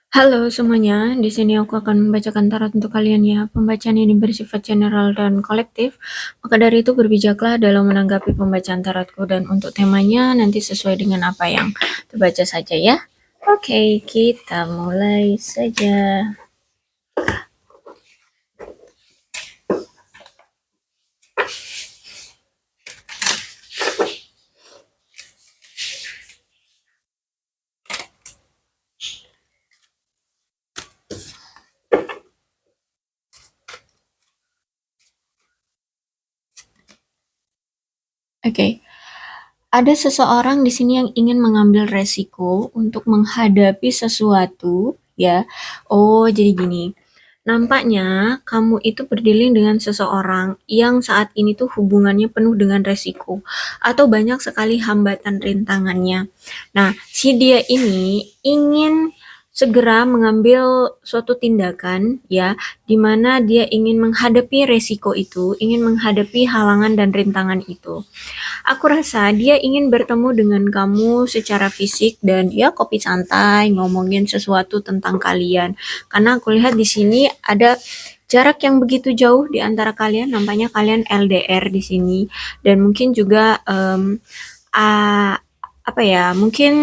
Halo semuanya, di sini aku akan membacakan tarot untuk kalian ya. Pembacaan ini bersifat general dan kolektif, maka dari itu berbijaklah dalam menanggapi pembacaan tarotku dan untuk temanya nanti sesuai dengan apa yang terbaca saja ya. Oke, kita mulai saja. Oke, ada seseorang di sini yang ingin mengambil resiko untuk menghadapi sesuatu ya. Oh, jadi gini. Nampaknya kamu itu berdealing dengan seseorang yang saat ini tuh hubungannya penuh dengan resiko atau banyak sekali hambatan rintangannya. Nah, si dia ini ingin segera mengambil suatu tindakan ya, di mana dia ingin menghadapi resiko itu, ingin menghadapi halangan dan rintangan itu. Aku rasa dia ingin bertemu dengan kamu secara fisik dan ya kopi santai, ngomongin sesuatu tentang kalian. Karena aku lihat di sini ada jarak yang begitu jauh di antara kalian, nampaknya kalian LDR di sini dan mungkin juga a- apa ya, mungkin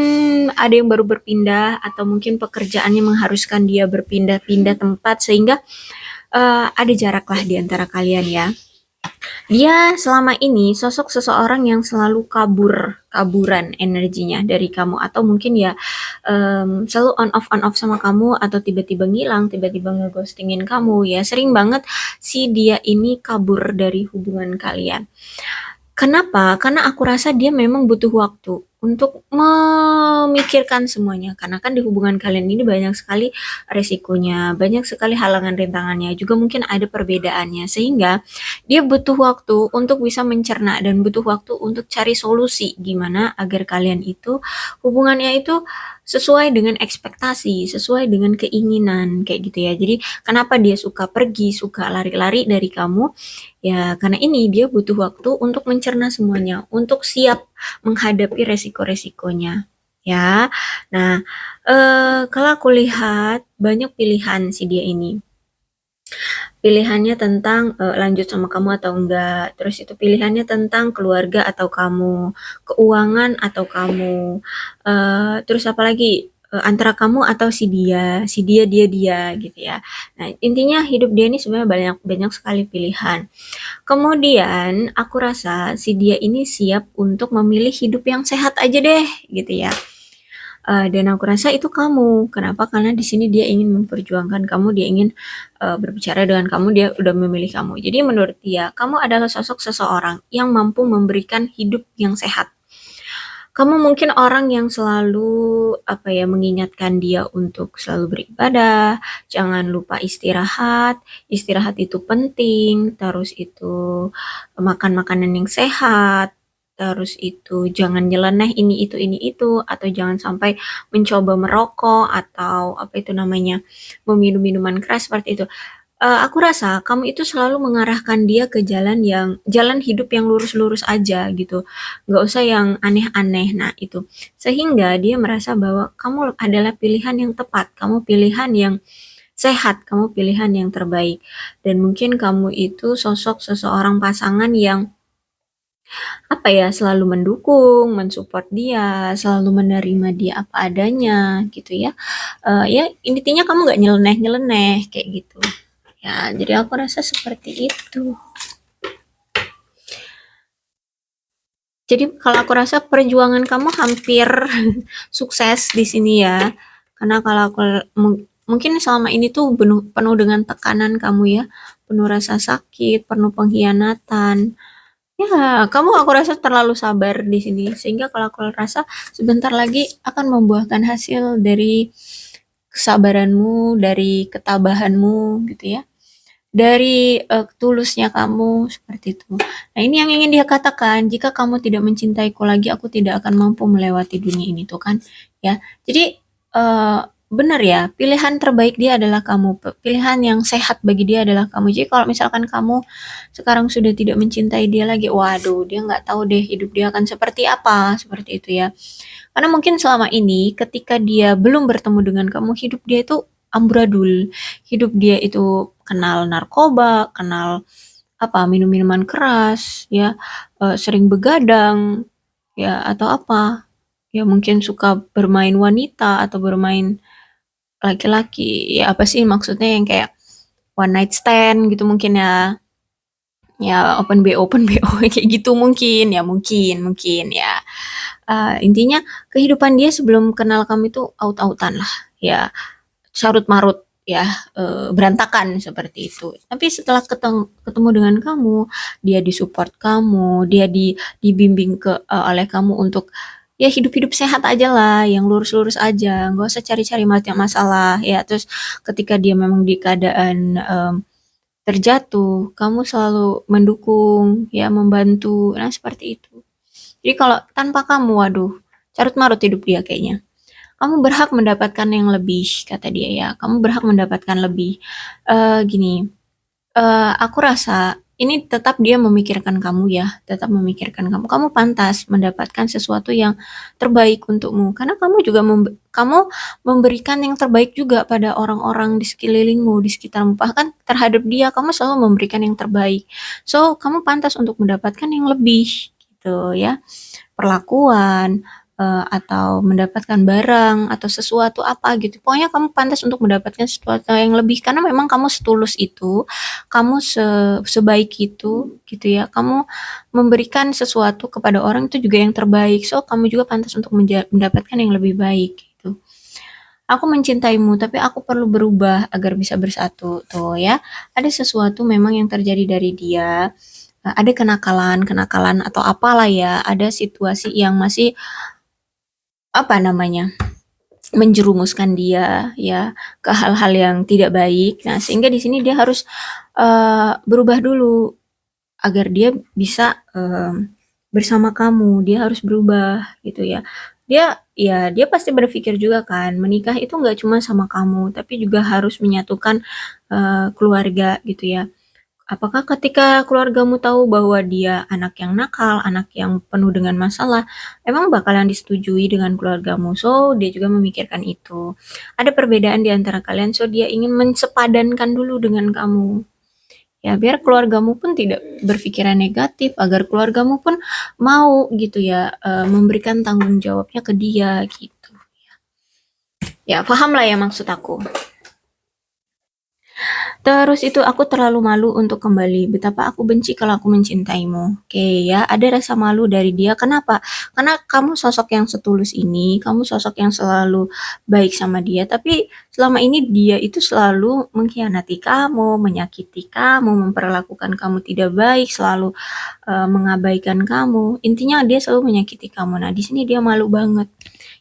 ada yang baru berpindah atau mungkin pekerjaannya mengharuskan dia berpindah-pindah tempat sehingga ada jarak lah di antara kalian ya. Dia selama ini sosok seseorang yang selalu kaburan energinya dari kamu atau mungkin ya selalu on off sama kamu atau tiba-tiba ngilang, tiba-tiba ngeghostingin kamu ya. Sering banget si dia ini kabur dari hubungan kalian. Kenapa? Karena aku rasa dia memang butuh waktu untuk memikirkan semuanya. Karena kan di hubungan kalian ini banyak sekali resikonya, banyak sekali halangan rintangannya, juga mungkin ada perbedaannya. Sehingga dia butuh waktu untuk bisa mencerna dan butuh waktu untuk cari solusi gimana agar kalian itu hubungannya itu sesuai dengan ekspektasi, sesuai dengan keinginan kayak gitu ya. Jadi kenapa dia suka pergi, suka lari-lari dari kamu? Ya, karena ini dia butuh waktu untuk mencerna semuanya, untuk siap menghadapi resiko-resikonya. Ya, nah, kalau aku lihat banyak pilihan si dia ini. Pilihannya tentang lanjut sama kamu atau enggak. Terus itu pilihannya tentang keluarga atau kamu, keuangan atau kamu. Terus apa lagi? Antara kamu atau si dia dia gitu ya. Nah, intinya hidup dia ini sebenarnya banyak banyak sekali pilihan. Kemudian aku rasa si dia ini siap untuk memilih hidup yang sehat aja deh gitu ya. Dan aku rasa itu kamu. Kenapa? Karena di sini dia ingin memperjuangkan kamu, dia ingin berbicara dengan kamu, dia udah memilih kamu. Jadi menurut dia, kamu adalah sosok seseorang yang mampu memberikan hidup yang sehat. Kamu mungkin orang yang selalu apa ya mengingatkan dia untuk selalu beribadah, jangan lupa istirahat, istirahat itu penting, terus itu makan makanan yang sehat, terus itu jangan nyeleneh ini itu, atau jangan sampai mencoba merokok atau apa itu namanya meminum minuman keras seperti itu. Aku rasa kamu itu selalu mengarahkan dia ke jalan hidup yang lurus-lurus aja gitu, nggak usah yang aneh-aneh. Nah itu, sehingga dia merasa bahwa kamu adalah pilihan yang tepat, kamu pilihan yang sehat, kamu pilihan yang terbaik. Dan mungkin kamu itu sosok seseorang pasangan yang apa ya, selalu mendukung, mensupport dia, selalu menerima dia apa adanya gitu ya. Ya intinya kamu nggak nyeleneh-nyeleneh kayak gitu. Ya, jadi aku rasa seperti itu. Jadi kalau aku rasa perjuangan kamu hampir sukses di sini ya. Karena kalau aku mungkin selama ini tuh penuh dengan tekanan kamu ya, penuh rasa sakit, penuh pengkhianatan. Ya, kamu aku rasa terlalu sabar di sini. Sehingga kalau aku rasa sebentar lagi akan membuahkan hasil dari kesabaranmu, dari ketabahanmu gitu ya. Dari tulusnya kamu seperti itu. Nah, ini yang ingin dia katakan, jika kamu tidak mencintaiku lagi, aku tidak akan mampu melewati dunia ini tuh kan. Ya. Jadi benar ya, pilihan terbaik dia adalah kamu, pilihan yang sehat bagi dia adalah kamu. Jadi kalau misalkan kamu sekarang sudah tidak mencintai dia lagi, waduh, dia nggak tahu deh hidup dia akan seperti apa, seperti itu ya. Karena mungkin selama ini ketika dia belum bertemu dengan kamu, hidup dia itu amburadul. Hidup dia itu kenal narkoba, kenal apa minum-minuman keras, ya, sering begadang, ya atau apa, ya mungkin suka bermain wanita atau bermain laki-laki. Ya apa sih maksudnya yang kayak one night stand gitu mungkin ya. Ya open BO kayak gitu mungkin ya mungkin ya. Intinya kehidupan dia sebelum kenal kamu itu aut-autan lah ya, carut marut ya, berantakan seperti itu. Tapi setelah ketemu dengan kamu, dia disupport kamu, dia dibimbing oleh kamu untuk ya hidup-hidup sehat aja lah, yang lurus-lurus aja, nggak usah cari-cari masalah ya. Terus ketika dia memang di keadaan terjatuh, kamu selalu mendukung, ya membantu. Nah, seperti itu. Jadi kalau tanpa kamu, waduh, carut marut hidup dia kayaknya. Kamu berhak mendapatkan yang lebih, kata dia ya. Kamu berhak mendapatkan lebih. Gini, aku rasa ini tetap dia memikirkan kamu ya, tetap memikirkan kamu. Kamu pantas mendapatkan sesuatu yang terbaik untukmu, karena kamu juga kamu memberikan yang terbaik juga pada orang-orang di sekelilingmu, di sekitarmu. Bahkan terhadap dia, kamu selalu memberikan yang terbaik. So, kamu pantas untuk mendapatkan yang lebih, gitu ya, perlakuan, atau mendapatkan barang atau sesuatu apa gitu. Pokoknya kamu pantas untuk mendapatkan sesuatu yang lebih karena memang kamu setulus itu, kamu sebaik itu gitu ya. Kamu memberikan sesuatu kepada orang itu juga yang terbaik. So, kamu juga pantas untuk mendapatkan yang lebih baik gitu. Aku mencintaimu, tapi aku perlu berubah agar bisa bersatu. Tuh ya, ada sesuatu memang yang terjadi dari dia. Ada kenakalan atau apalah ya, ada situasi yang masih apa namanya menjerumuskan dia ya ke hal-hal yang tidak baik. Nah, sehingga di sini dia harus berubah dulu agar dia bisa bersama kamu. Dia harus berubah gitu ya. Dia pasti berpikir juga kan menikah itu nggak cuma sama kamu, tapi juga harus menyatukan keluarga gitu ya. Apakah ketika keluargamu tahu bahwa dia anak yang nakal, anak yang penuh dengan masalah, emang bakalan disetujui dengan keluargamu? So, dia juga memikirkan itu. Ada perbedaan di antara kalian, so dia ingin mensepadankan dulu dengan kamu. Ya, biar keluargamu pun tidak berpikiran negatif, agar keluargamu pun mau gitu ya, memberikan tanggung jawabnya ke dia gitu. Ya, paham lah ya maksud aku. Terus itu aku terlalu malu untuk kembali. Betapa aku benci kalau aku mencintaimu. Oke ya, ada rasa malu dari dia. Kenapa? Karena kamu sosok yang setulus ini, kamu sosok yang selalu baik sama dia, tapi selama ini dia itu selalu mengkhianati kamu, menyakiti kamu, memperlakukan kamu tidak baik, selalu mengabaikan kamu. Intinya dia selalu menyakiti kamu. Nah, di sini dia malu banget.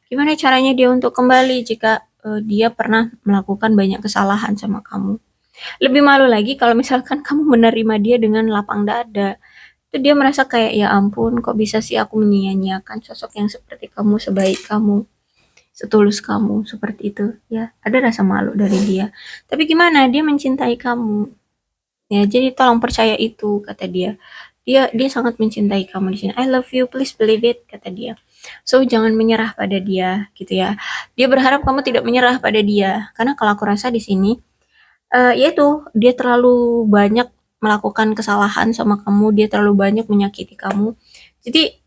Gimana caranya dia untuk kembali jika dia pernah melakukan banyak kesalahan sama kamu? Lebih malu lagi kalau misalkan kamu menerima dia dengan lapang dada. Itu dia merasa kayak, ya ampun, kok bisa sih aku menyia-nyiakan sosok yang seperti kamu, sebaik kamu, setulus kamu, seperti itu. Ya, ada rasa malu dari dia. Tapi gimana? Dia mencintai kamu. Ya, jadi tolong percaya itu, kata dia. Dia sangat mencintai kamu di sini. I love you, please believe it, kata dia. So, jangan menyerah pada dia, gitu ya. Dia berharap kamu tidak menyerah pada dia. Karena kalau aku rasa di sini, ya itu, dia terlalu banyak melakukan kesalahan sama kamu, dia terlalu banyak menyakiti kamu. Jadi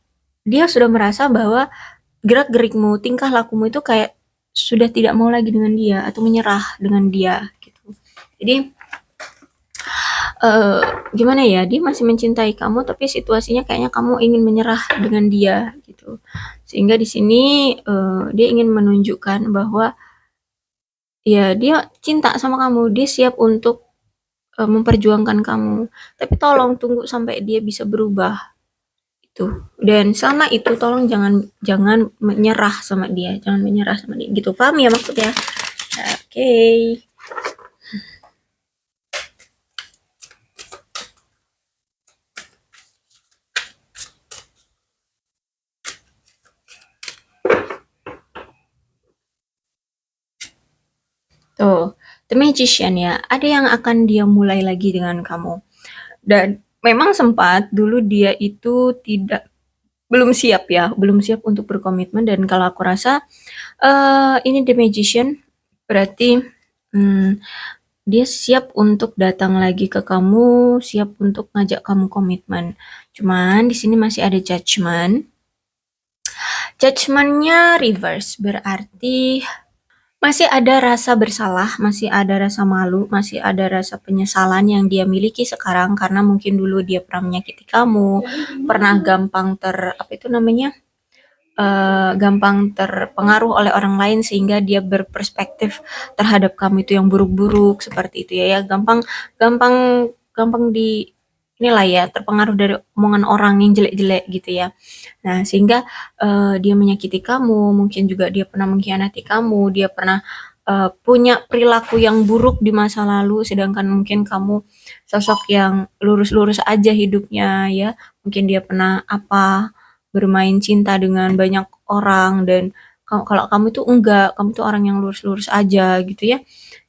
dia sudah merasa bahwa gerak-gerikmu, tingkah lakumu itu kayak sudah tidak mau lagi dengan dia atau menyerah dengan dia gitu. Jadi eh, gimana ya? Dia masih mencintai kamu, tapi situasinya kayaknya kamu ingin menyerah dengan dia gitu. Sehingga di sini dia ingin menunjukkan bahwa ya dia cinta sama kamu, dia siap untuk memperjuangkan kamu. Tapi tolong tunggu sampai dia bisa berubah itu. Dan selama itu tolong jangan jangan menyerah sama dia, jangan menyerah sama dia. Gitu, paham ya maksudnya? Oke. Okay. Tuh, The Magician ya, ada yang akan dia mulai lagi dengan kamu. Dan memang sempat dulu dia itu belum siap ya, belum siap untuk berkomitmen dan kalau aku rasa ini The Magician berarti hmm, dia siap untuk datang lagi ke kamu, siap untuk ngajak kamu komitmen. Cuman di sini masih ada judgment. Judgmentnya reverse, berarti masih ada rasa bersalah, masih ada rasa malu, masih ada rasa penyesalan yang dia miliki sekarang karena mungkin dulu dia pernah menyakiti kamu, pernah gampang apa itu namanya, gampang terpengaruh oleh orang lain sehingga dia berperspektif terhadap kamu itu yang buruk-buruk seperti itu ya, gampang gampang gampang inilah ya terpengaruh dari omongan orang yang jelek-jelek gitu ya. Nah, sehingga dia menyakiti kamu, mungkin juga dia pernah mengkhianati kamu, dia pernah punya perilaku yang buruk di masa lalu, sedangkan mungkin kamu sosok yang lurus-lurus aja hidupnya ya. Mungkin dia pernah bermain cinta dengan banyak orang dan kalau kamu tuh enggak, kamu tuh orang yang lurus-lurus aja gitu ya.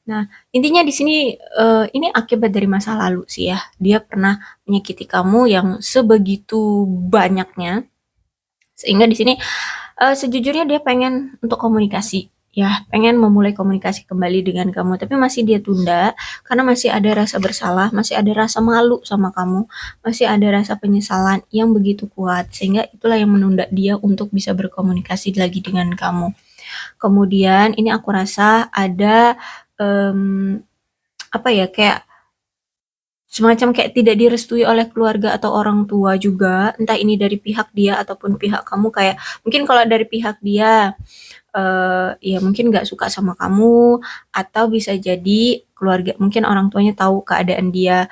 Nah, intinya di sini ini akibat dari masa lalu sih ya. Dia pernah menyakiti kamu yang sebegitu banyaknya sehingga di sini sejujurnya dia pengen untuk komunikasi ya, pengen memulai komunikasi kembali dengan kamu, tapi masih dia tunda karena masih ada rasa bersalah, masih ada rasa malu sama kamu, masih ada rasa penyesalan yang begitu kuat sehingga itulah yang menunda dia untuk bisa berkomunikasi lagi dengan kamu. Kemudian ini aku rasa ada em, apa ya kayak semacam kayak tidak direstui oleh keluarga atau orang tua juga, entah ini dari pihak dia ataupun pihak kamu kayak mungkin kalau dari pihak dia ya mungkin nggak suka sama kamu atau bisa jadi keluarga mungkin orang tuanya tahu keadaan dia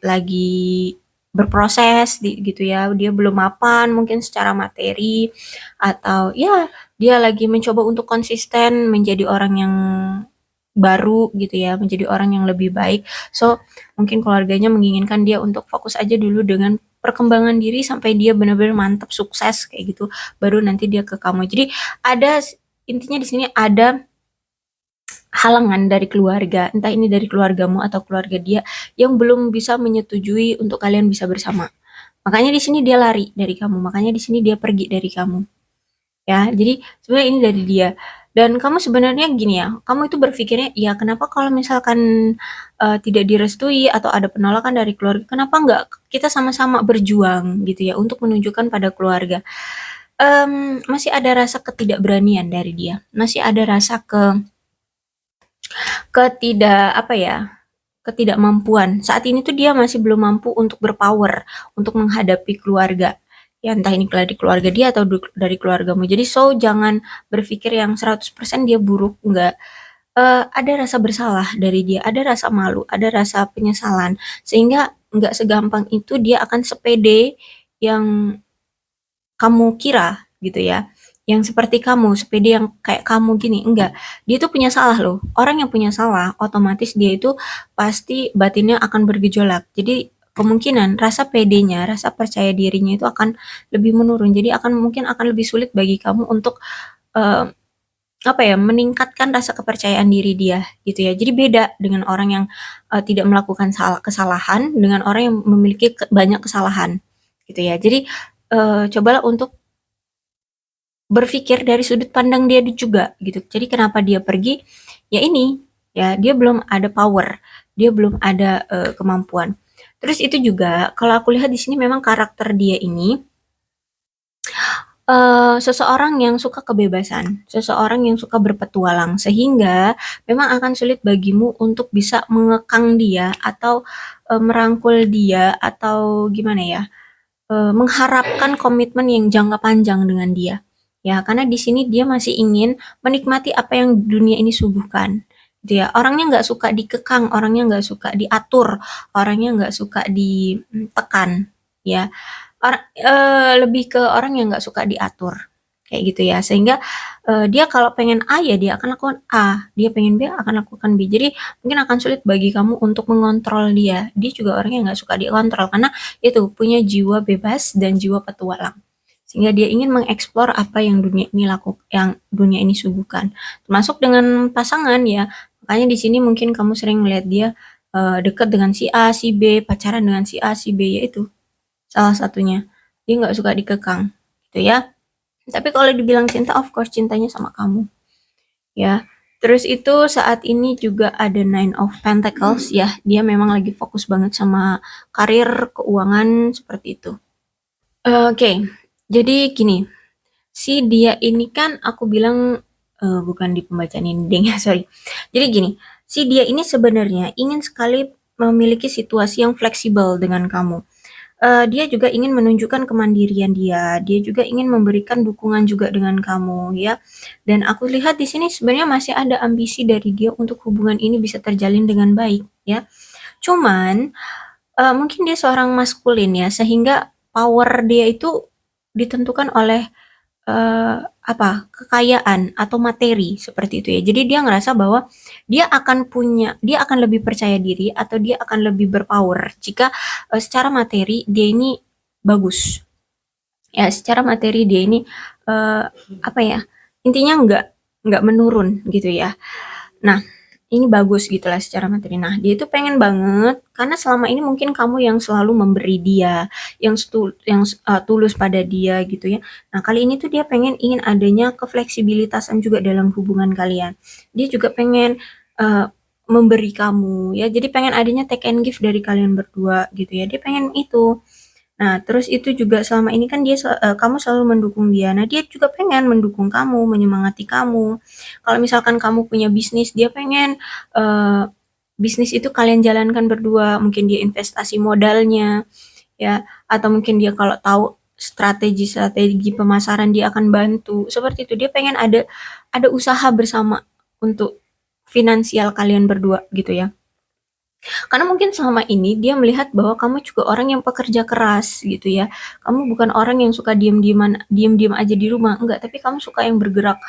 lagi berproses gitu ya, dia belum mapan mungkin secara materi atau ya dia lagi mencoba untuk konsisten menjadi orang yang baru gitu ya, menjadi orang yang lebih baik. So, mungkin keluarganya menginginkan dia untuk fokus aja dulu dengan perkembangan diri sampai dia benar-benar mantap sukses kayak gitu, baru nanti dia ke kamu. Jadi ada intinya di sini ada halangan dari keluarga, entah ini dari keluargamu atau keluarga dia yang belum bisa menyetujui untuk kalian bisa bersama. Makanya di sini dia lari dari kamu, makanya di sini dia pergi dari kamu. Ya, jadi sebenarnya ini dari dia. Dan kamu sebenarnya gini ya, kamu itu berpikirnya, ya kenapa kalau misalkan tidak direstui atau ada penolakan dari keluarga, kenapa nggak kita sama-sama berjuang gitu ya untuk menunjukkan pada keluarga. Masih ada rasa ketidakberanian dari dia, masih ada rasa apa ya, ketidakmampuan. Saat ini tuh dia masih belum mampu untuk berpower untuk menghadapi keluarga. Ya entah ini dari keluarga dia atau dari keluargamu. Jadi so jangan berpikir yang 100% dia buruk, enggak. Ada rasa bersalah dari dia, ada rasa malu, ada rasa penyesalan sehingga enggak segampang itu dia akan sepede yang kamu kira gitu ya. Yang seperti kamu, sepede yang kayak kamu gini, enggak. Dia tuh punya salah loh. Orang yang punya salah, otomatis dia itu pasti batinnya akan bergejolak. Jadi kemungkinan rasa pedenya, rasa percaya dirinya itu akan lebih menurun. Jadi mungkin akan lebih sulit bagi kamu untuk eh, apa ya, meningkatkan rasa kepercayaan diri dia gitu ya. Jadi beda dengan orang yang tidak melakukan kesalahan dengan orang yang memiliki banyak kesalahan gitu ya. Jadi cobalah untuk berpikir dari sudut pandang dia juga gitu. Jadi kenapa dia pergi? Ya ini, ya dia belum ada power, dia belum ada kemampuan. Terus itu juga kalau aku lihat di sini memang karakter dia ini seseorang yang suka kebebasan, seseorang yang suka berpetualang sehingga memang akan sulit bagimu untuk bisa mengekang dia atau merangkul dia atau gimana ya? Mengharapkan komitmen yang jangka panjang dengan dia. Ya, karena di sini dia masih ingin menikmati apa yang dunia ini suguhkan. Gitu ya. Orangnya nggak suka dikekang, orangnya nggak suka diatur, orangnya nggak suka ditekan. Ya, lebih ke orang yang nggak suka diatur kayak gitu ya sehingga dia kalau pengen A ya dia akan lakukan A, dia pengen B akan lakukan B. Jadi mungkin akan sulit bagi kamu untuk mengontrol dia. Dia juga orang yang nggak suka dikontrol karena itu punya jiwa bebas dan jiwa petualang sehingga dia ingin mengeksplor apa yang dunia ini suguhkan termasuk dengan pasangan ya. Makanya di sini mungkin kamu sering melihat dia dekat dengan si A, si B, pacaran dengan si A, si B, yaitu salah satunya. Dia nggak suka dikekang, gitu ya. Tapi kalau dibilang cinta, of course cintanya sama kamu, ya. Terus itu saat ini juga ada Nine of Pentacles, ya. Dia memang lagi fokus banget sama karir, keuangan, seperti itu. Oke, jadi gini, si dia ini kan aku bilang bukan di pembacaan ini deng ya, sorry. Jadi gini, si dia ini sebenarnya ingin sekali memiliki situasi yang fleksibel dengan kamu. Dia juga ingin menunjukkan kemandirian dia, dia juga ingin memberikan dukungan juga dengan kamu ya. Dan aku lihat di sini sebenarnya masih ada ambisi dari dia untuk hubungan ini bisa terjalin dengan baik ya. Cuman mungkin dia seorang maskulin ya, sehingga power dia itu ditentukan oleh kekayaan atau materi seperti itu ya. Jadi dia ngerasa bahwa dia akan lebih percaya diri atau dia akan lebih berpower jika secara materi dia ini bagus. Ya, secara materi dia ini eh, apa ya? Intinya nggak menurun gitu ya. Nah, ini bagus gitulah secara materi. Nah, dia itu pengen banget karena selama ini mungkin kamu yang selalu memberi dia, yang tulus pada dia gitu ya. Nah, kali ini tuh dia ingin adanya kefleksibilitasan juga dalam hubungan kalian. Dia juga pengen eh, memberi kamu ya. Jadi pengen adanya take and give dari kalian berdua gitu ya. Dia pengen itu. Nah, terus itu juga selama ini kan kamu selalu mendukung dia. Nah, dia juga pengen mendukung kamu, menyemangati kamu. Kalau misalkan kamu punya bisnis, dia pengen eh, bisnis itu kalian jalankan berdua. Mungkin dia investasi modalnya, ya, atau mungkin dia kalau tahu strategi-strategi pemasaran dia akan bantu. Seperti itu. Dia pengen ada usaha bersama untuk finansial kalian berdua gitu ya. Karena mungkin selama ini dia melihat bahwa kamu juga orang yang pekerja keras gitu ya. Kamu bukan orang yang suka diam-diam aja di rumah, enggak, tapi kamu suka yang bergerak,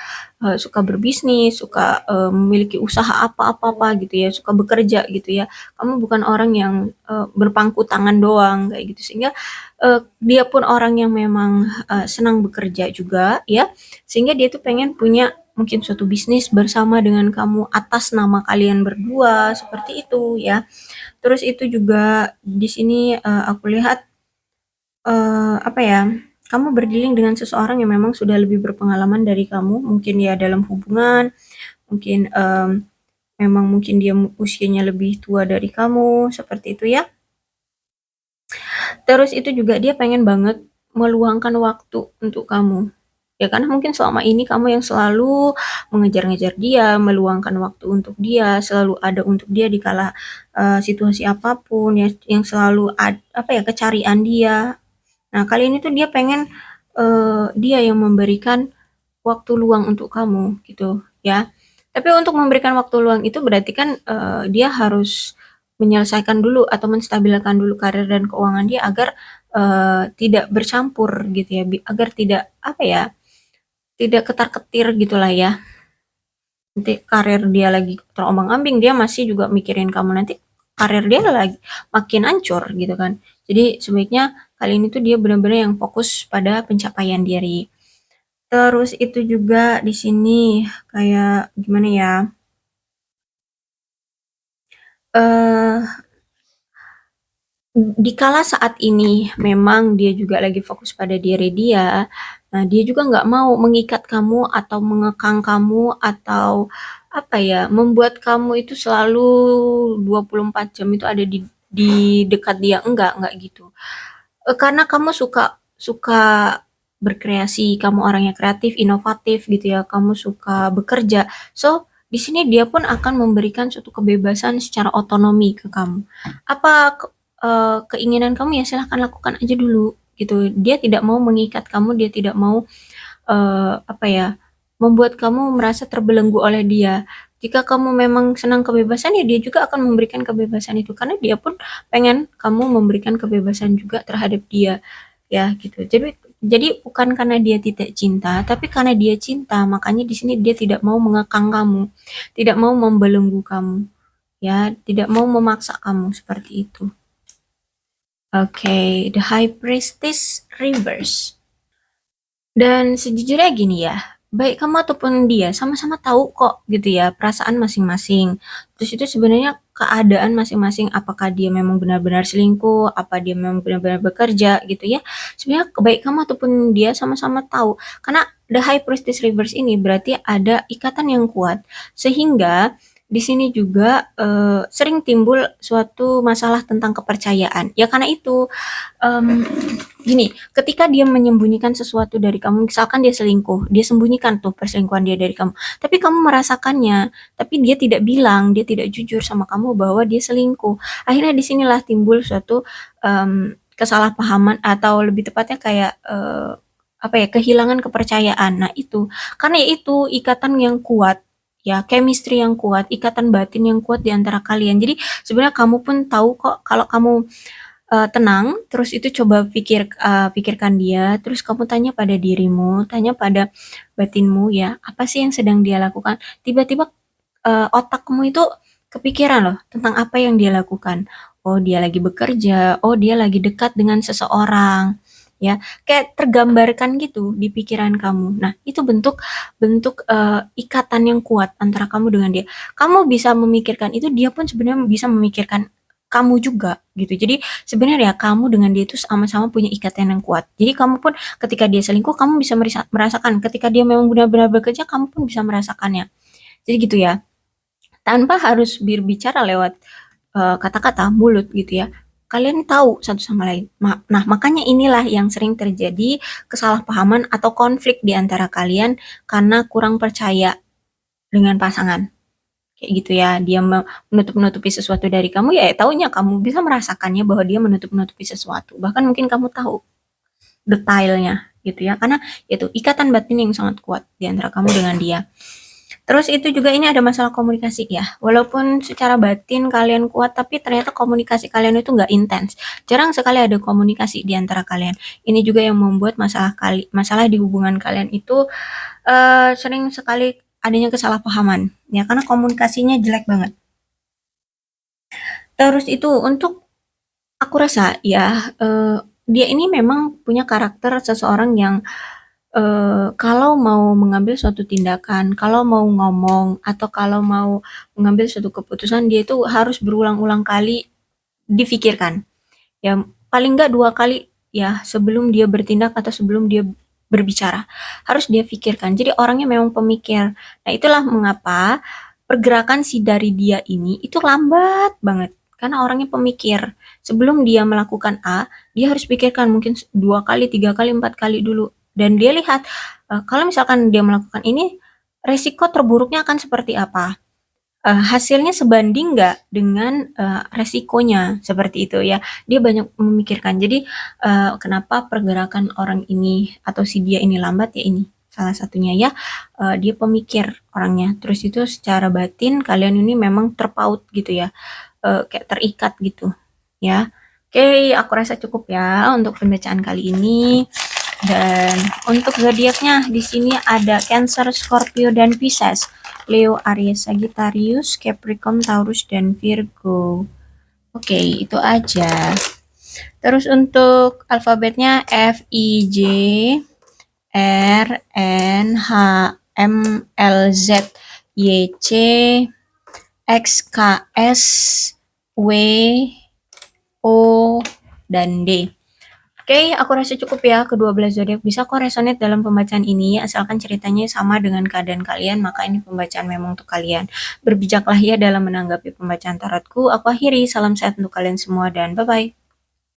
suka berbisnis, suka memiliki usaha apa-apa gitu ya, suka bekerja gitu ya. Kamu bukan orang yang berpangku tangan doang kayak gitu. Sehingga dia pun orang yang memang senang bekerja juga ya. Sehingga dia tuh pengen punya mungkin suatu bisnis bersama dengan kamu atas nama kalian berdua seperti itu ya. Terus itu juga di sini aku lihat apa ya? Kamu berdealing dengan seseorang yang memang sudah lebih berpengalaman dari kamu, mungkin ya dalam hubungan, mungkin memang mungkin dia usianya lebih tua dari kamu, seperti itu ya. Terus itu juga dia pengen banget meluangkan waktu untuk kamu. Ya karena mungkin selama ini kamu yang selalu mengejar-ngejar dia, meluangkan waktu untuk dia, selalu ada untuk dia di kala situasi apapun ya, yang selalu kecarian dia. Nah, kali ini tuh dia pengen dia yang memberikan waktu luang untuk kamu gitu ya. Tapi untuk memberikan waktu luang itu berarti kan dia harus menyelesaikan dulu atau menstabilkan dulu karir dan keuangan dia agar tidak bercampur gitu ya, agar tidak tidak ketar-ketir gitulah ya. Nanti karir dia lagi terombang-ambing, dia masih juga mikirin kamu, nanti karir dia lagi makin hancur gitu kan. Jadi sebaiknya kali ini tuh dia benar-benar yang fokus pada pencapaian diri. Terus itu juga di sini kayak gimana ya? Eh di kala saat ini memang dia juga lagi fokus pada diri dia. Nah, dia juga nggak mau mengikat kamu atau mengekang kamu atau membuat kamu itu selalu 24 jam itu ada di dekat dia. Enggak gitu. Karena kamu suka suka berkreasi, kamu orangnya kreatif, inovatif gitu ya, kamu suka bekerja. So, di sini dia pun akan memberikan suatu kebebasan secara otonomi ke kamu. Apa keinginan kamu ya silahkan lakukan aja dulu gitu. Dia tidak mau mengikat kamu, dia tidak mau eh, apa ya membuat kamu merasa terbelenggu oleh dia. Jika kamu memang senang kebebasan ya dia juga akan memberikan kebebasan itu karena dia pun pengen kamu memberikan kebebasan juga terhadap dia ya gitu. Jadi bukan karena dia tidak cinta, tapi karena dia cinta, makanya di sini dia tidak mau mengekang kamu, tidak mau membelenggu kamu, ya, tidak mau memaksa kamu seperti itu. Oke, The High Priestess Reverse. Dan sejujurnya gini ya, baik kamu ataupun dia sama-sama tahu kok gitu ya perasaan masing-masing. Terus itu sebenarnya keadaan masing-masing, apakah dia memang benar-benar selingkuh, apa dia memang benar-benar bekerja gitu ya. Sebenarnya baik kamu ataupun dia sama-sama tahu. Karena the high priestess reverse ini berarti ada ikatan yang kuat sehingga di sini juga sering timbul suatu masalah tentang kepercayaan. Ya karena itu em, gini, ketika dia menyembunyikan sesuatu dari kamu, misalkan dia selingkuh, dia sembunyikan tuh perselingkuhan dia dari kamu, tapi kamu merasakannya, tapi dia tidak bilang, dia tidak jujur sama kamu bahwa dia selingkuh. Akhirnya disinilah timbul suatu kesalahpahaman atau lebih tepatnya kayak apa ya, kehilangan kepercayaan. Nah itu, karena itu ikatan yang kuat, ya chemistry yang kuat, ikatan batin yang kuat di antara kalian. Jadi sebenarnya kamu pun tahu kok kalau kamu tenang, terus itu coba pikirkan dia, terus kamu tanya pada dirimu, tanya pada batinmu ya, apa sih yang sedang dia lakukan? Tiba-tiba otakmu itu kepikiran loh tentang apa yang dia lakukan. Oh, dia lagi bekerja, oh dia lagi dekat dengan seseorang. Ya, kayak tergambarkan gitu di pikiran kamu. Nah, itu bentuk bentuk ikatan yang kuat antara kamu dengan dia. Kamu bisa memikirkan itu, dia pun sebenarnya bisa memikirkan kamu juga gitu. Jadi sebenarnya kamu dengan dia itu sama-sama punya ikatan yang kuat. Jadi kamu pun ketika dia selingkuh, kamu bisa merasakan. Ketika dia memang benar-benar bekerja, kamu pun bisa merasakannya. Jadi gitu ya. Tanpa harus berbicara lewat kata-kata, mulut gitu ya. Kalian tahu satu sama lain. Nah, makanya inilah yang sering terjadi kesalahpahaman atau konflik di antara kalian karena kurang percaya dengan pasangan. Kayak gitu ya, dia menutup-nutupi sesuatu dari kamu, ya taunya kamu bisa merasakannya bahwa dia menutup-nutupi sesuatu. Bahkan mungkin kamu tahu detailnya gitu ya, karena itu ikatan batin yang sangat kuat di antara kamu dengan dia. Terus itu juga ini ada masalah komunikasi ya. Walaupun secara batin kalian kuat, tapi ternyata komunikasi kalian itu nggak intens. Jarang sekali ada komunikasi di antara kalian. Ini juga yang membuat masalah di hubungan kalian itu sering sekali adanya kesalahpahaman. Ya, karena komunikasinya jelek banget. Terus itu untuk aku rasa ya, dia ini memang punya karakter seseorang yang kalau mau mengambil suatu tindakan, kalau mau ngomong, atau kalau mau mengambil suatu keputusan, dia itu harus berulang-ulang kali difikirkan. Ya, paling nggak 2 kali ya sebelum dia bertindak atau sebelum dia berbicara. Harus dia pikirkan. Jadi orangnya memang pemikir. Nah, itulah mengapa pergerakan si dari dia ini itu lambat banget. Karena orangnya pemikir. Sebelum dia melakukan A, dia harus pikirkan mungkin 2 kali, 3 kali, 4 kali dulu. Dan dia lihat, kalau misalkan dia melakukan ini, resiko terburuknya akan seperti apa? Hasilnya sebanding nggak dengan resikonya seperti itu ya. Dia banyak memikirkan. Jadi kenapa pergerakan orang ini atau si dia ini lambat ya ini salah satunya ya. Dia pemikir orangnya. Terus itu secara batin kalian ini memang terpaut gitu ya. Kayak terikat gitu ya. Oke, aku rasa cukup ya untuk pembacaan kali ini. Dan untuk zodiaknya di sini ada Cancer, Scorpio, dan Pisces. Leo, Aries, Sagittarius, Capricorn, Taurus, dan Virgo. Oke, itu aja. Terus untuk alfabetnya F, I, J, R, N, H, M, L, Z, Y, C, X, K, S, W, O, dan D. Oke, aku rasa cukup ya kedua belas zodiak. Bisa kok resonate dalam pembacaan ini, asalkan ceritanya sama dengan keadaan kalian, maka ini pembacaan memang untuk kalian. Berbijaklah ya dalam menanggapi pembacaan tarotku. Aku akhiri, salam sehat untuk kalian semua dan bye-bye.